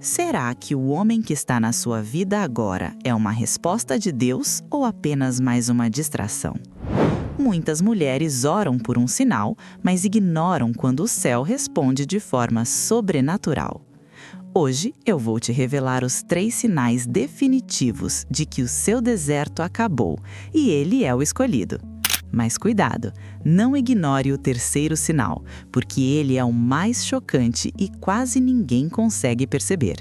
Será que o homem que está na sua vida agora é uma resposta de Deus ou apenas mais uma distração? Muitas mulheres oram por um sinal, mas ignoram quando o céu responde de forma sobrenatural. Hoje eu vou te revelar os 3 sinais definitivos de que o seu deserto acabou e ele é o escolhido. Mas cuidado, não ignore o 3º sinal, porque ele é o mais chocante e quase ninguém consegue perceber.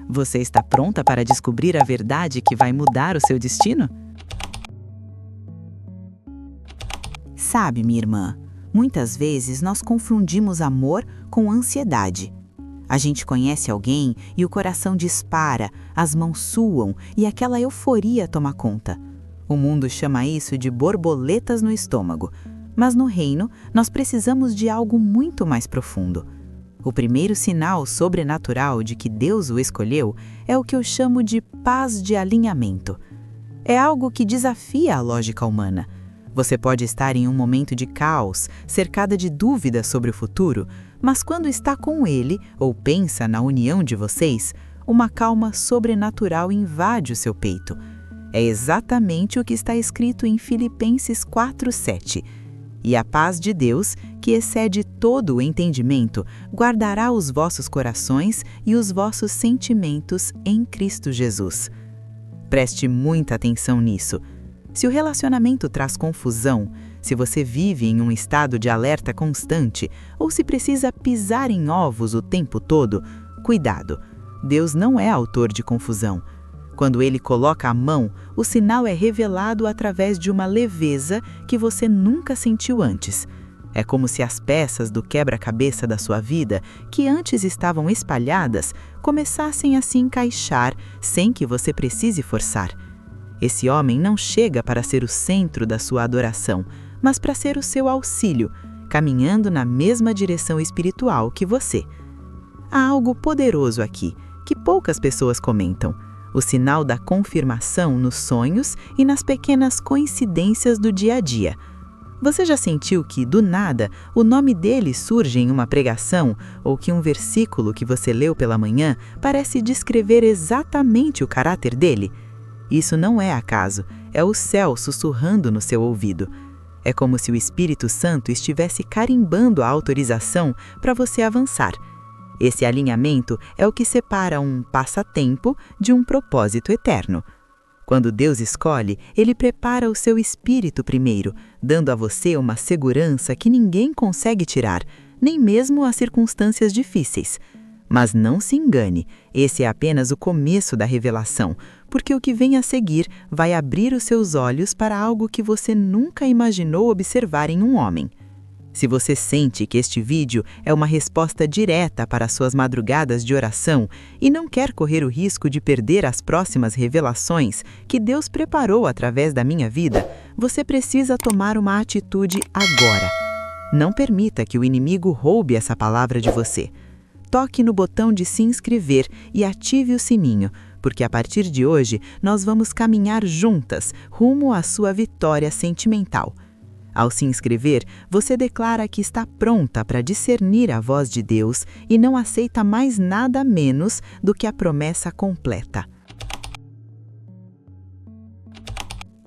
Você está pronta para descobrir a verdade que vai mudar o seu destino? Sabe, minha irmã, muitas vezes nós confundimos amor com ansiedade. A gente conhece alguém e o coração dispara, as mãos suam e aquela euforia toma conta. O mundo chama isso de borboletas no estômago, mas no reino nós precisamos de algo muito mais profundo. O primeiro sinal sobrenatural de que Deus o escolheu é o que eu chamo de paz de alinhamento. É algo que desafia a lógica humana. Você pode estar em um momento de caos, cercada de dúvidas sobre o futuro, mas quando está com Ele ou pensa na união de vocês, uma calma sobrenatural invade o seu peito. É exatamente o que está escrito em Filipenses 4:7. E a paz de Deus, que excede todo o entendimento, guardará os vossos corações e os vossos sentimentos em Cristo Jesus. Preste muita atenção nisso. Se o relacionamento traz confusão, se você vive em um estado de alerta constante ou se precisa pisar em ovos o tempo todo, cuidado, Deus não é autor de confusão. Quando Ele coloca a mão, o sinal é revelado através de uma leveza que você nunca sentiu antes. É como se as peças do quebra-cabeça da sua vida, que antes estavam espalhadas, começassem a se encaixar sem que você precise forçar. Esse homem não chega para ser o centro da sua adoração, mas para ser o seu auxílio, caminhando na mesma direção espiritual que você. Há algo poderoso aqui, que poucas pessoas comentam. O sinal da confirmação nos sonhos e nas pequenas coincidências do dia a dia. Você já sentiu que, do nada, o nome dele surge em uma pregação ou que um versículo que você leu pela manhã parece descrever exatamente o caráter dele? Isso não é acaso, é o céu sussurrando no seu ouvido. É como se o Espírito Santo estivesse carimbando a autorização para você avançar. Esse alinhamento é o que separa um passatempo de um propósito eterno. Quando Deus escolhe, Ele prepara o seu espírito primeiro, dando a você uma segurança que ninguém consegue tirar, nem mesmo as circunstâncias difíceis. Mas não se engane, esse é apenas o começo da revelação, porque o que vem a seguir vai abrir os seus olhos para algo que você nunca imaginou observar em um homem. Se você sente que este vídeo é uma resposta direta para suas madrugadas de oração e não quer correr o risco de perder as próximas revelações que Deus preparou através da minha vida, você precisa tomar uma atitude agora. Não permita que o inimigo roube essa palavra de você. Toque no botão de se inscrever e ative o sininho, porque a partir de hoje nós vamos caminhar juntas rumo à sua vitória sentimental. Ao se inscrever, você declara que está pronta para discernir a voz de Deus e não aceita mais nada menos do que a promessa completa.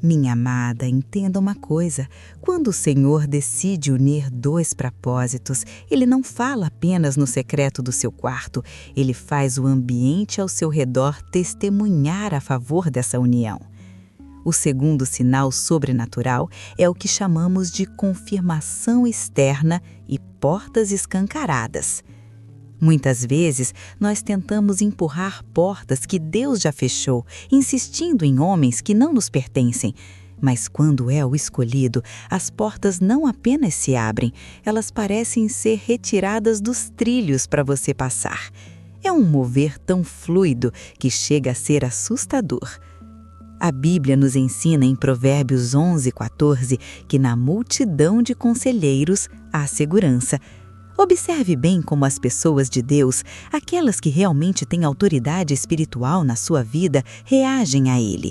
Minha amada, entenda uma coisa. Quando o Senhor decide unir 2 propósitos, Ele não fala apenas no secreto do seu quarto, Ele faz o ambiente ao seu redor testemunhar a favor dessa união. O segundo sinal sobrenatural é o que chamamos de confirmação externa e portas escancaradas. Muitas vezes, nós tentamos empurrar portas que Deus já fechou, insistindo em homens que não nos pertencem. Mas quando é o escolhido, as portas não apenas se abrem, elas parecem ser retiradas dos trilhos para você passar. É um mover tão fluido que chega a ser assustador. A Bíblia nos ensina em Provérbios 11:14 que na multidão de conselheiros há segurança. Observe bem como as pessoas de Deus, aquelas que realmente têm autoridade espiritual na sua vida, reagem a Ele.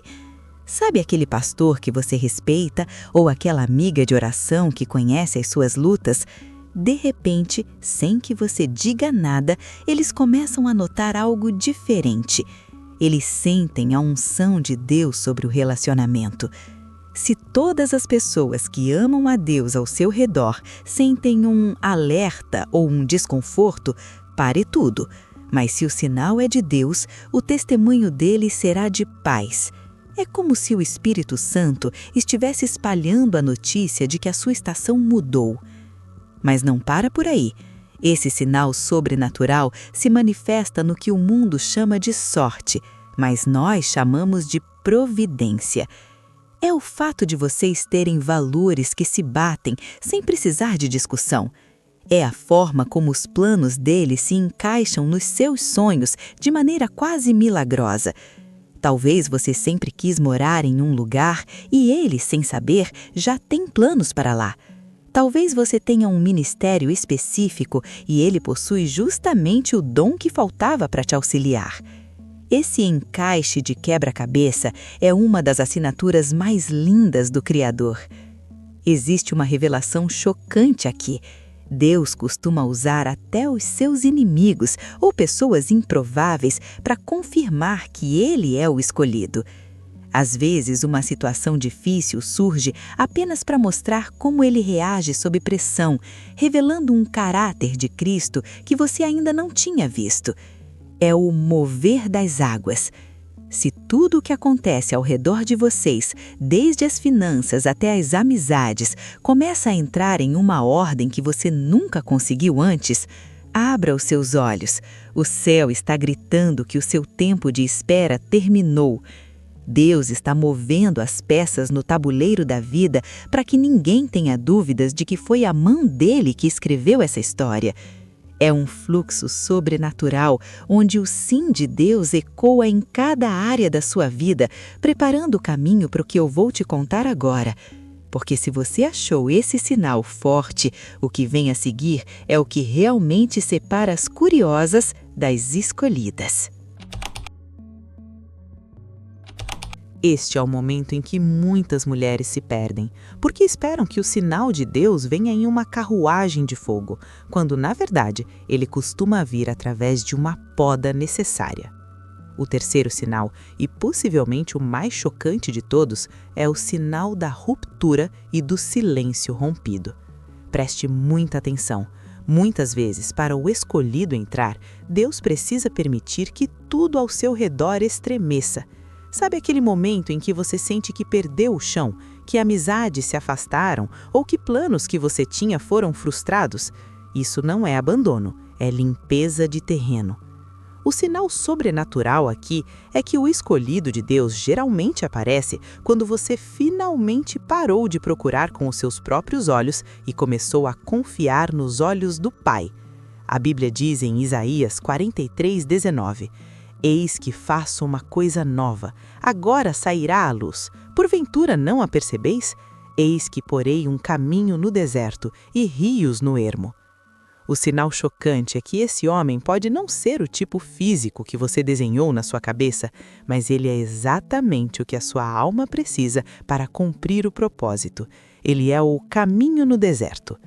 Sabe aquele pastor que você respeita ou aquela amiga de oração que conhece as suas lutas? De repente, sem que você diga nada, eles começam a notar algo diferente. Eles sentem a unção de Deus sobre o relacionamento. Se todas as pessoas que amam a Deus ao seu redor sentem um alerta ou um desconforto, pare tudo. Mas se o sinal é de Deus, o testemunho dele será de paz. É como se o Espírito Santo estivesse espalhando a notícia de que a sua estação mudou. Mas não para por aí. Esse sinal sobrenatural se manifesta no que o mundo chama de sorte, mas nós chamamos de providência. É o fato de vocês terem valores que se batem sem precisar de discussão. É a forma como os planos dele se encaixam nos seus sonhos de maneira quase milagrosa. Talvez você sempre quis morar em um lugar e ele, sem saber, já tem planos para lá. Talvez você tenha um ministério específico e ele possui justamente o dom que faltava para te auxiliar. Esse encaixe de quebra-cabeça é uma das assinaturas mais lindas do Criador. Existe uma revelação chocante aqui. Deus costuma usar até os seus inimigos ou pessoas improváveis para confirmar que Ele é o escolhido. Às vezes, uma situação difícil surge apenas para mostrar como Ele reage sob pressão, revelando um caráter de Cristo que você ainda não tinha visto. É o mover das águas. Se tudo o que acontece ao redor de vocês, desde as finanças até as amizades, começa a entrar em uma ordem que você nunca conseguiu antes, abra os seus olhos. O céu está gritando que o seu tempo de espera terminou. Deus está movendo as peças no tabuleiro da vida para que ninguém tenha dúvidas de que foi a mão dele que escreveu essa história. É um fluxo sobrenatural, onde o sim de Deus ecoa em cada área da sua vida, preparando o caminho para o que eu vou te contar agora. Porque se você achou esse sinal forte, o que vem a seguir é o que realmente separa as curiosas das escolhidas. Este é o momento em que muitas mulheres se perdem, porque esperam que o sinal de Deus venha em uma carruagem de fogo, quando, na verdade, ele costuma vir através de uma poda necessária. O terceiro sinal, e possivelmente o mais chocante de todos, é o sinal da ruptura e do silêncio rompido. Preste muita atenção. Muitas vezes, para o escolhido entrar, Deus precisa permitir que tudo ao seu redor estremeça. Sabe aquele momento em que você sente que perdeu o chão, que amizades se afastaram ou que planos que você tinha foram frustrados? Isso não é abandono, é limpeza de terreno. O sinal sobrenatural aqui é que o escolhido de Deus geralmente aparece quando você finalmente parou de procurar com os seus próprios olhos e começou a confiar nos olhos do Pai. A Bíblia diz em Isaías 43:19: Eis que faço uma coisa nova, agora sairá à luz. Porventura não a percebeis? Eis que porei um caminho no deserto e rios no ermo. O sinal chocante é que esse homem pode não ser o tipo físico que você desenhou na sua cabeça, mas ele é exatamente o que a sua alma precisa para cumprir o propósito. Ele é o caminho no deserto.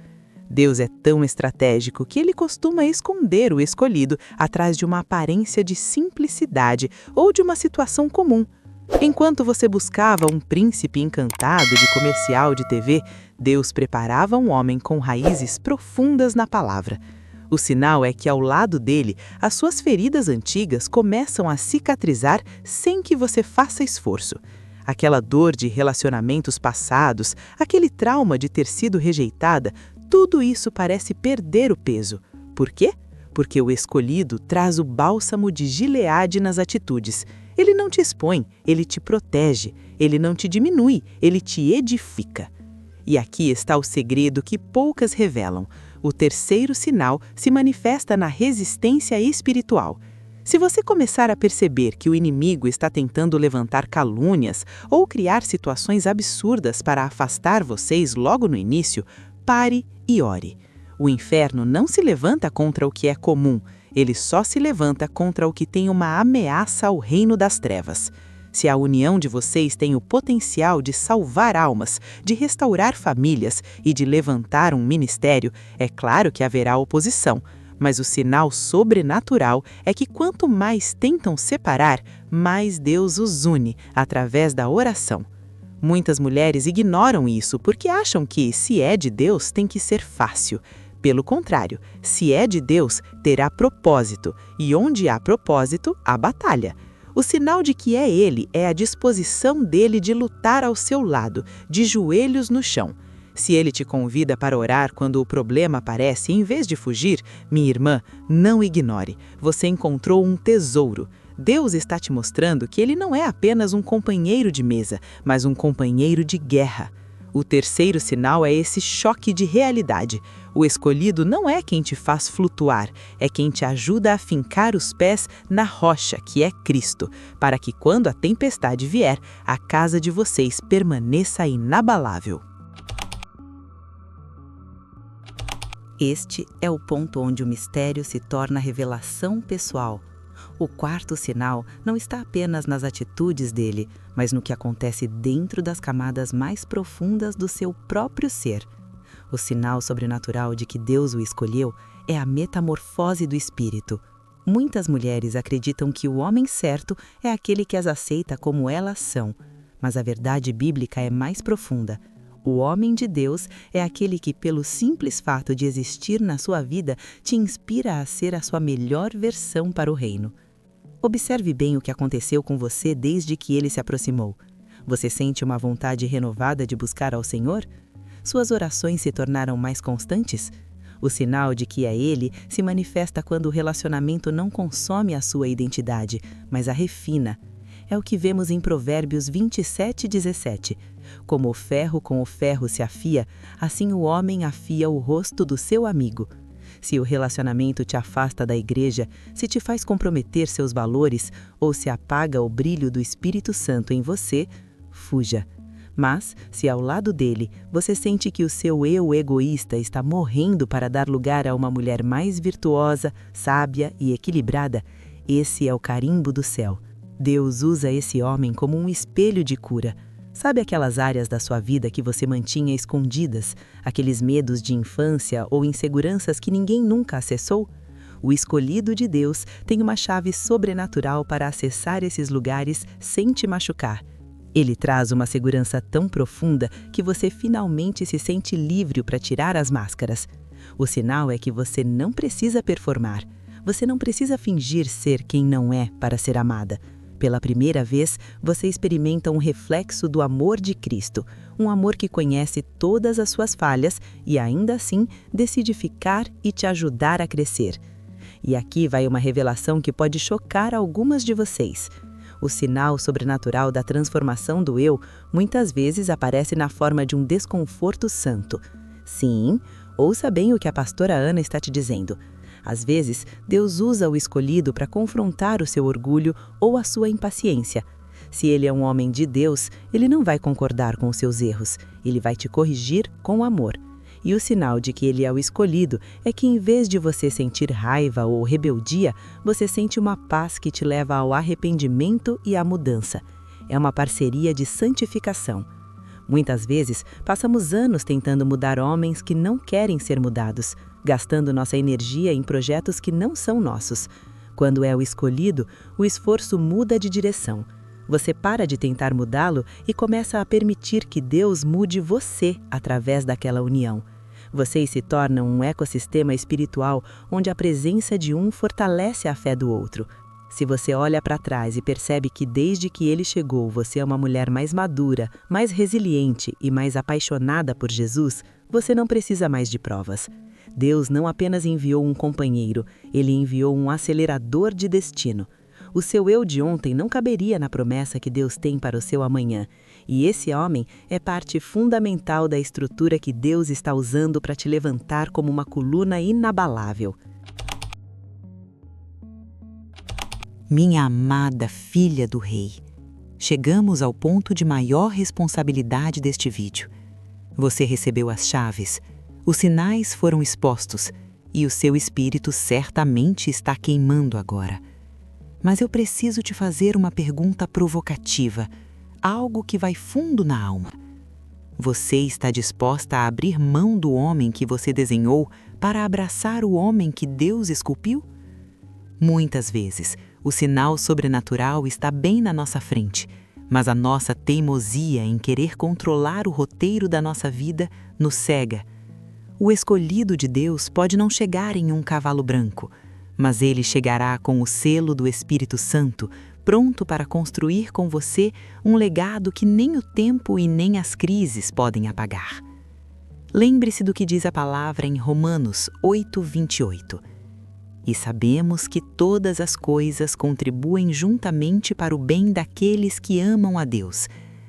Deus é tão estratégico que ele costuma esconder o escolhido atrás de uma aparência de simplicidade ou de uma situação comum. Enquanto você buscava um príncipe encantado de comercial de TV, Deus preparava um homem com raízes profundas na palavra. O sinal é que ao lado dele, as suas feridas antigas começam a cicatrizar sem que você faça esforço. Aquela dor de relacionamentos passados, aquele trauma de ter sido rejeitada, tudo isso parece perder o peso. Por quê? Porque o escolhido traz o bálsamo de Gileade nas atitudes. Ele não te expõe, ele te protege. Ele não te diminui, ele te edifica. E aqui está o segredo que poucas revelam. O terceiro sinal se manifesta na resistência espiritual. Se você começar a perceber que o inimigo está tentando levantar calúnias ou criar situações absurdas para afastar vocês logo no início, pare e ore. O inferno não se levanta contra o que é comum, ele só se levanta contra o que tem uma ameaça ao reino das trevas. Se a união de vocês tem o potencial de salvar almas, de restaurar famílias e de levantar um ministério, é claro que haverá oposição. Mas o sinal sobrenatural é que quanto mais tentam separar, mais Deus os une através da oração. Muitas mulheres ignoram isso porque acham que, se é de Deus, tem que ser fácil. Pelo contrário, se é de Deus, terá propósito, e onde há propósito, há batalha. O sinal de que é Ele é a disposição dele de lutar ao seu lado, de joelhos no chão. Se ele te convida para orar quando o problema aparece, em vez de fugir, minha irmã, não ignore. Você encontrou um tesouro. Deus está te mostrando que ele não é apenas um companheiro de mesa, mas um companheiro de guerra. O terceiro sinal é esse choque de realidade. O escolhido não é quem te faz flutuar, é quem te ajuda a fincar os pés na rocha, que é Cristo, para que quando a tempestade vier, a casa de vocês permaneça inabalável. Este é o ponto onde o mistério se torna revelação pessoal. O quarto sinal não está apenas nas atitudes dele, mas no que acontece dentro das camadas mais profundas do seu próprio ser. O sinal sobrenatural de que Deus o escolheu é a metamorfose do espírito. Muitas mulheres acreditam que o homem certo é aquele que as aceita como elas são, mas a verdade bíblica é mais profunda. O homem de Deus é aquele que, pelo simples fato de existir na sua vida, te inspira a ser a sua melhor versão para o reino. Observe bem o que aconteceu com você desde que ele se aproximou. Você sente uma vontade renovada de buscar ao Senhor? Suas orações se tornaram mais constantes? O sinal de que é Ele se manifesta quando o relacionamento não consome a sua identidade, mas a refina. É o que vemos em Provérbios 27:17. Como o ferro com o ferro se afia, assim o homem afia o rosto do seu amigo. Se o relacionamento te afasta da igreja, se te faz comprometer seus valores ou se apaga o brilho do Espírito Santo em você, fuja. Mas, se ao lado dele você sente que o seu eu egoísta está morrendo para dar lugar a uma mulher mais virtuosa, sábia e equilibrada, esse é o carimbo do céu. Deus usa esse homem como um espelho de cura. Sabe aquelas áreas da sua vida que você mantinha escondidas, aqueles medos de infância ou inseguranças que ninguém nunca acessou? O escolhido de Deus tem uma chave sobrenatural para acessar esses lugares sem te machucar. Ele traz uma segurança tão profunda que você finalmente se sente livre para tirar as máscaras. O sinal é que você não precisa performar. Você não precisa fingir ser quem não é para ser amada. Pela primeira vez, você experimenta um reflexo do amor de Cristo, um amor que conhece todas as suas falhas e ainda assim decide ficar e te ajudar a crescer. E aqui vai uma revelação que pode chocar algumas de vocês. O sinal sobrenatural da transformação do eu muitas vezes aparece na forma de um desconforto santo. Sim, ouça bem o que a pastora Ana está te dizendo. Às vezes, Deus usa o escolhido para confrontar o seu orgulho ou a sua impaciência. Se ele é um homem de Deus, ele não vai concordar com os seus erros, ele vai te corrigir com amor. E o sinal de que ele é o escolhido é que, em vez de você sentir raiva ou rebeldia, você sente uma paz que te leva ao arrependimento e à mudança. É uma parceria de santificação. Muitas vezes, passamos anos tentando mudar homens que não querem ser mudados, gastando nossa energia em projetos que não são nossos. Quando é o escolhido, o esforço muda de direção. Você para de tentar mudá-lo e começa a permitir que Deus mude você através daquela união. Vocês se tornam um ecossistema espiritual onde a presença de um fortalece a fé do outro. Se você olha para trás e percebe que desde que ele chegou você é uma mulher mais madura, mais resiliente e mais apaixonada por Jesus, você não precisa mais de provas. Deus não apenas enviou um companheiro, ele enviou um acelerador de destino. O seu eu de ontem não caberia na promessa que Deus tem para o seu amanhã. E esse homem é parte fundamental da estrutura que Deus está usando para te levantar como uma coluna inabalável. Minha amada filha do rei, chegamos ao ponto de maior responsabilidade deste vídeo. Você recebeu as chaves, os sinais foram expostos e o seu espírito certamente está queimando agora. mas eu preciso te fazer uma pergunta provocativa, algo que vai fundo na alma. Você está disposta a abrir mão do homem que você desenhou para abraçar o homem que Deus esculpiu? Muitas vezes, o sinal sobrenatural está bem na nossa frente, mas a nossa teimosia em querer controlar o roteiro da nossa vida nos cega. O escolhido de Deus pode não chegar em um cavalo branco, mas ele chegará com o selo do Espírito Santo, pronto para construir com você um legado que nem o tempo e nem as crises podem apagar. Lembre-se do que diz a palavra em Romanos 8:28. E sabemos que todas as coisas contribuem juntamente para o bem daqueles que amam a Deus,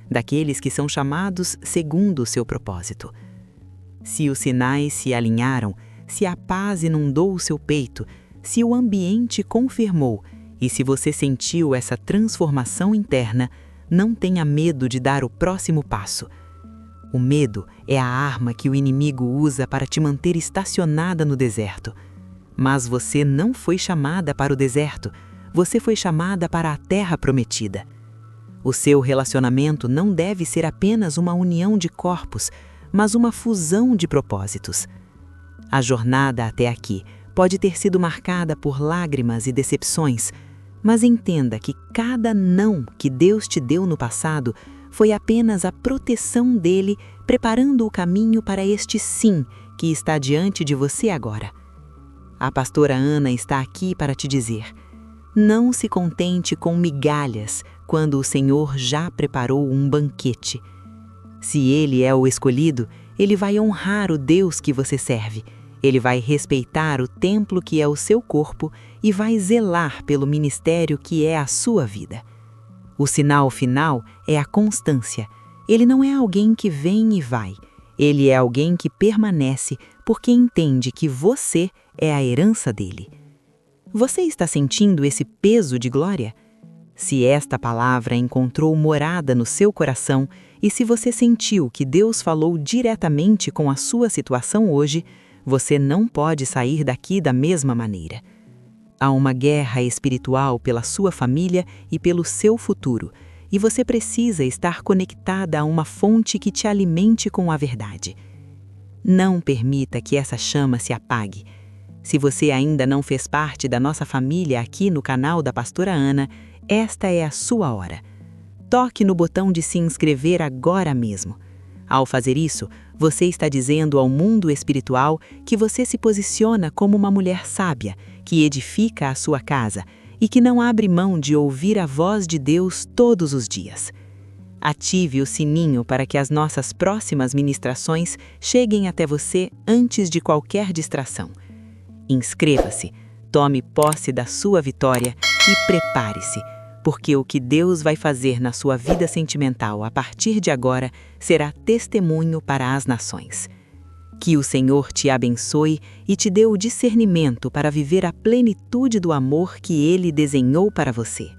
daqueles que são chamados segundo o seu propósito. Se os sinais se alinharam, se a paz inundou o seu peito, se o ambiente confirmou e se você sentiu essa transformação interna, não tenha medo de dar o próximo passo. O medo é a arma que o inimigo usa para te manter estacionada no deserto. Mas você não foi chamada para o deserto, você foi chamada para a terra prometida. O seu relacionamento não deve ser apenas uma união de corpos, mas uma fusão de propósitos. A jornada até aqui pode ter sido marcada por lágrimas e decepções, mas entenda que cada não que Deus te deu no passado foi apenas a proteção dele, preparando o caminho para este sim que está diante de você agora. A pastora Ana está aqui para te dizer: não se contente com migalhas quando o Senhor já preparou um banquete. Se Ele é o escolhido, Ele vai honrar o Deus que você serve. Ele vai respeitar o templo que é o seu corpo e vai zelar pelo ministério que é a sua vida. O sinal final é a constância. Ele não é alguém que vem e vai. Ele é alguém que permanece porque entende que você é a herança dele. Você está sentindo esse peso de glória? Se esta palavra encontrou morada no seu coração e se você sentiu que Deus falou diretamente com a sua situação hoje, você não pode sair daqui da mesma maneira. Há uma guerra espiritual pela sua família e pelo seu futuro, e você precisa estar conectada a uma fonte que te alimente com a verdade. Não permita que essa chama se apague. Se você ainda não fez parte da nossa família aqui no canal da Pastora Ana, esta é a sua hora. Toque no botão de se inscrever agora mesmo. Ao fazer isso, você está dizendo ao mundo espiritual que você se posiciona como uma mulher sábia, que edifica a sua casa e que não abre mão de ouvir a voz de Deus todos os dias. Ative o sininho para que as nossas próximas ministrações cheguem até você antes de qualquer distração. Inscreva-se, tome posse da sua vitória e prepare-se, porque o que Deus vai fazer na sua vida sentimental a partir de agora será testemunho para as nações. Que o Senhor te abençoe e te dê o discernimento para viver a plenitude do amor que Ele desenhou para você.